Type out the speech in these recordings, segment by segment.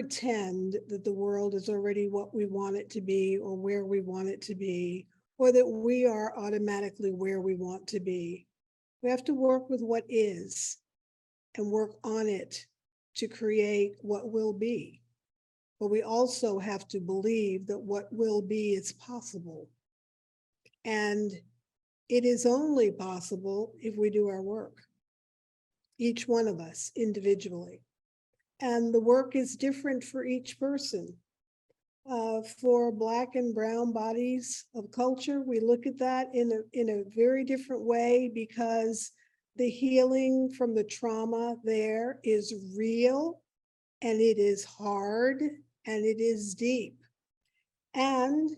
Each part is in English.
pretend that the world is already what we want it to be or where we want it to be, or that we are automatically where we want to be. We have to work with what is and work on it to create what will be. But we also have to believe that what will be is possible. And it is only possible if we do our work, each one of us individually. And the work is different for each person. For Black and brown bodies of culture, we look at that in a very different way, because the healing from the trauma there is real, and it is hard, and it is deep. And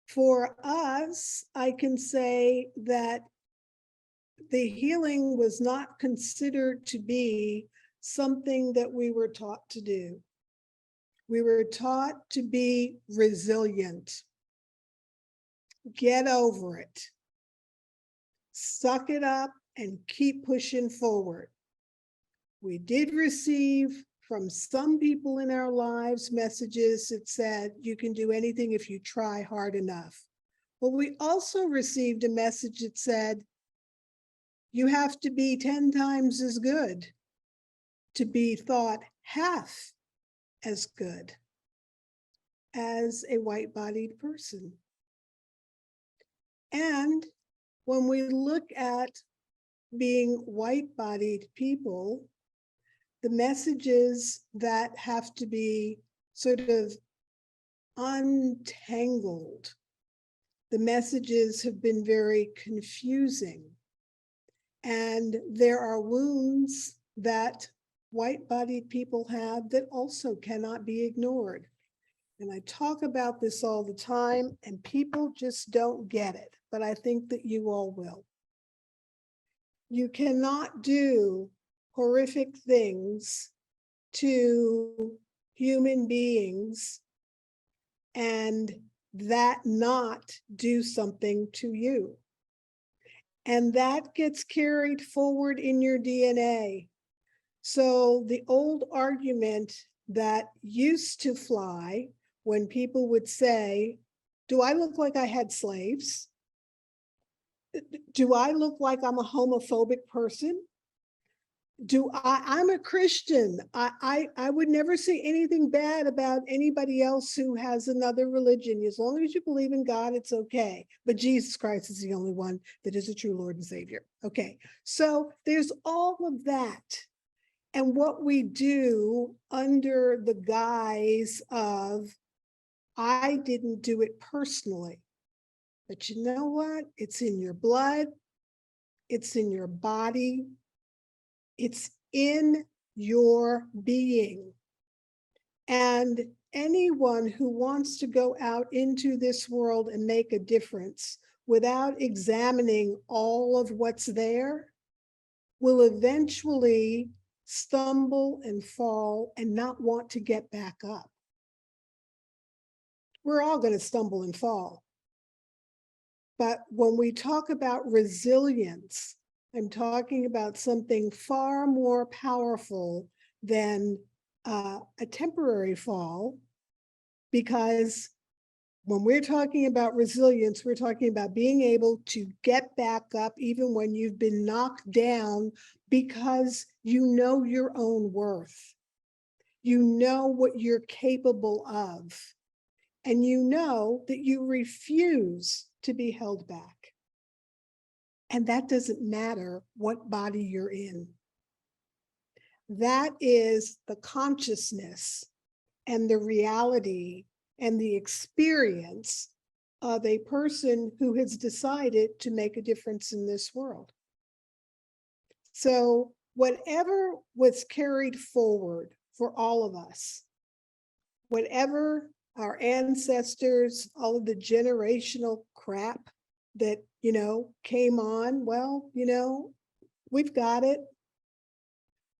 for us, I can say that the healing was not considered to be something that we were taught to do. We were taught to be resilient. Get over it. Suck it up and keep pushing forward. We did receive from some people in our lives messages that said, you can do anything if you try hard enough. But we also received a message that said, you have to be 10 times as good to be thought half as good as a white-bodied person. And when we look at being white-bodied people, the messages that have to be sort of untangled, the messages have been very confusing. And there are wounds that white-bodied people have that also cannot be ignored. And I talk about this all the time, and people just don't get it, but I think that you all will. You cannot do horrific things to human beings and that not do something to you. And that gets carried forward in your DNA. So the old argument that used to fly when people would say, do I look like I had slaves? Do I look like I'm a homophobic person? I'm a Christian. I would never say anything bad about anybody else who has another religion. As long as you believe in God, it's okay. But Jesus Christ is the only one that is a true Lord and Savior. Okay, so there's all of that. And what we do under the guise of, I didn't do it personally, but you know what? It's in your blood, it's in your body, it's in your being. And anyone who wants to go out into this world and make a difference without examining all of what's there will eventually stumble and fall and not want to get back up. We're all going to stumble and fall. But when we talk about resilience, I'm talking about something far more powerful than a temporary fall, because when we're talking about resilience, we're talking about being able to get back up even when you've been knocked down, because you know your own worth. You know what you're capable of. And you know that you refuse to be held back. And that doesn't matter what body you're in. That is the consciousness and the reality and the experience of a person who has decided to make a difference in this world. So whatever was carried forward for all of us, whatever our ancestors, all of the generational crap that, came on, well, we've got it.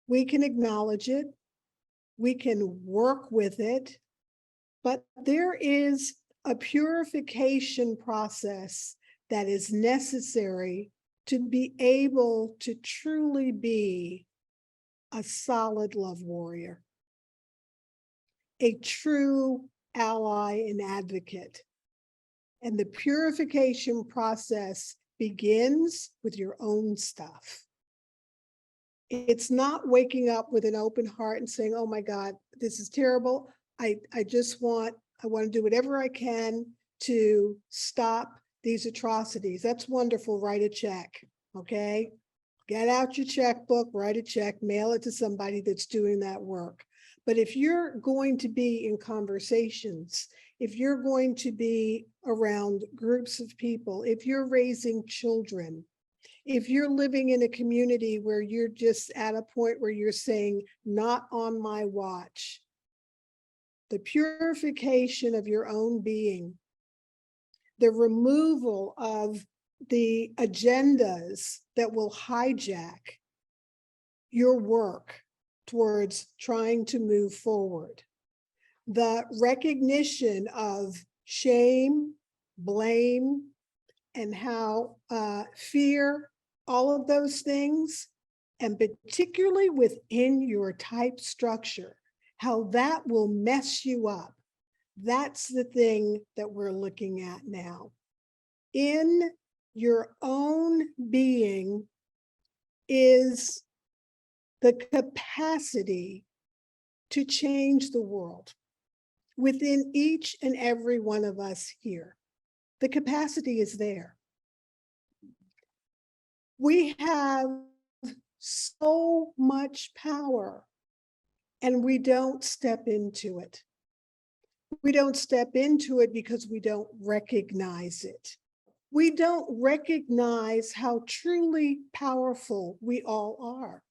We can acknowledge it. We can work with it. But there is a purification process that is necessary to be able to truly be a solid love warrior. a true ally and advocate. And the purification process begins with your own stuff. It's not waking up with an open heart and saying, oh my God, this is terrible. I want to do whatever I can to stop these atrocities. That's wonderful. Write a check. Okay. Get out your checkbook, write a check, mail it to somebody that's doing that work. But if you're going to be in conversations, if you're going to be around groups of people, if you're raising children, if you're living in a community where you're just at a point where you're saying, not on my watch, the purification of your own being, the removal of the agendas that will hijack your work towards trying to move forward, the recognition of shame, blame, and how fear, all of those things, and particularly within your type structure, how that will mess you up. That's the thing that we're looking at now. In your own being is the capacity to change the world within each and every one of us here. The capacity is there. We have so much power and we don't step into it. We don't step into it because we don't recognize it. We don't recognize how truly powerful we all are.